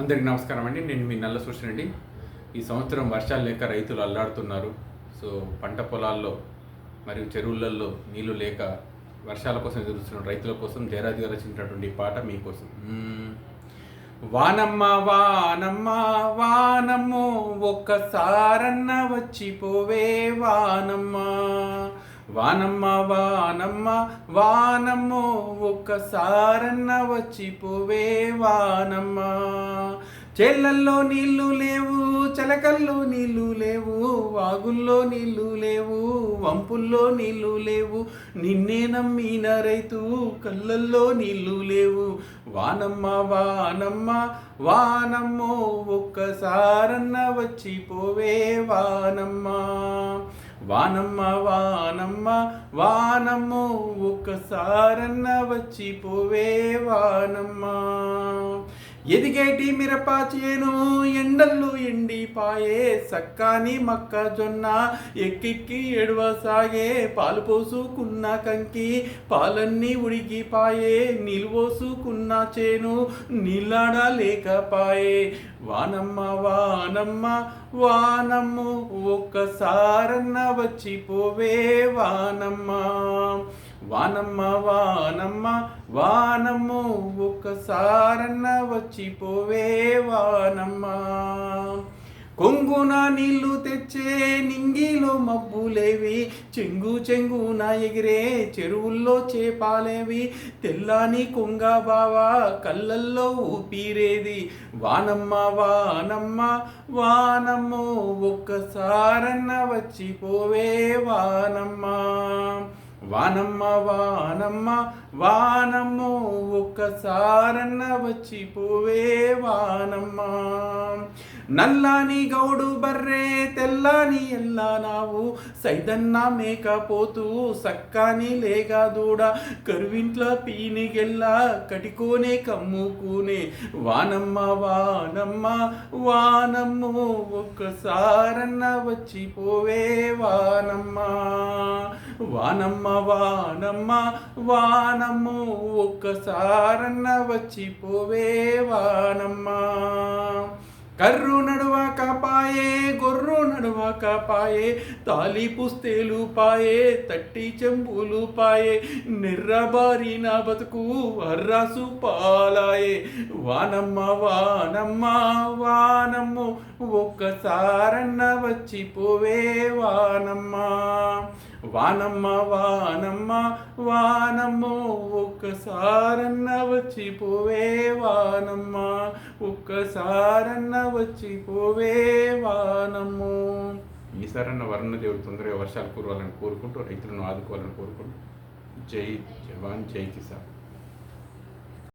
అందరికీ నమస్కారం అండి. నేను మీ నల్ల సూచన అండి. ఈ సంవత్సరం వర్షాలు లేక రైతులు అల్లాడుతున్నారు. సో పంట పొలాల్లో మరియు చెరువులలో నీళ్లు లేక వర్షాల కోసం ఎదురుస్తున్న రైతుల కోసం జయరాజు గారు రచించినటువంటి పాట మీకోసం. వానమ్మ వానమ్మ వానమ్మో ఒక్కసారన్న వచ్చిపోవే వానమ్మ, వానమ్మ వానమ్మ వానమ్మో ఒక్కసారన్న వచ్చిపోవే వానమ్మ. చెల్లల్లో నీళ్లు లేవు, చెలకల్లో నీళ్లు లేవు, వాగుల్లో నీళ్లు లేవు, వంపుల్లో నీళ్లు లేవు, నిన్నే నమ్మిన రైతు కళ్ళల్లో నీళ్లు లేవు. వానమ్మ వానమ్మ వానమ్మో ఒక్కసారన్న వచ్చిపోవే వానమ్మ, వానమ్మ వానమ్మ వానమ్మో ఒక్కసారన్న వచ్చిపోవే వానమ్మ. ఎదిగేటి మిరప చేను ఎండల్లో ఎండిపాయే, సక్కాని మొక్కజొన్న ఎక్కెక్కి ఎడవసాగే, పాలు పోసుకున్న కంకి పాలన్నీ ఉడికిపాయే, నీళ్ళు పోసుకున్న చేను నీళ్ళాడలేకపాయే. వానమ్మ వానమ్మ వానమ్ము ఒక్కసారన్న వచ్చిపోవే వానమ్మ, వానమ్మ వానమ్మ వానమ్ము ఒక్కసారన్న వచ్చిపోవే వానమ్మ. కొంగున నీళ్లు తెచ్చే నింగిలో మబ్బులేవి, చెంగు చెంగున ఎగిరే చెరువుల్లో చేపాలేవి, తెల్లాని కొంగ బావా కళ్ళల్లో ఊపిరేది. వానమ్మ వానమ్మ వానమ్మో ఒక్కసారన్న వచ్చిపోవే వానమ్మ, వానమ్మ వానమ్మ వానమ్మో ఒక్కసారన్న వచ్చిపోవే వానమ్మ. నల్లాని గౌడు బర్రే తెల్లాని ఎల్లానావు, సైదన్న మేకపోతూ సక్కాని లేగా దూడ, కరువింట్ల పీనిగెల్లా కటికోనే కమ్ముకునే. వానమ్మ వానమ్మ వానమ్మో ఒక్కసారన్న వచ్చిపోవే వానమ్మ, వానమ్మ వానమ్మ వానమ్మో ఒక్కసారన్న వచ్చిపోవే వానమ్మ. కర్రు నడువాక పాయే, గొర్రు నడువాక పాయే, తాలి పుస్తేలు పాయే, తట్టి చెంబులు పాయే, నెర్రబారిన బతుకు అర్రాసు పాలాయే. వానమ్మ వానమ్మ వానమ్మో ఒక్కసారన్న వచ్చిపోవే వానమ్మ, వానమ్మ వానమ్మ వానమ్మో ఒక్కసారన్న వచ్చిపోవే వానమ్మ, ఒక్కసారన్న వచ్చిపోవే వానమ్మో. ఈసారన్న వర్ణ దేవుడు తొందరగా వర్షాలు కురవాలని కోరుకుంటూ, రైతులను ఆదుకోవాలని కోరుకుంటూ జై జవాన్ జై కిసాన్.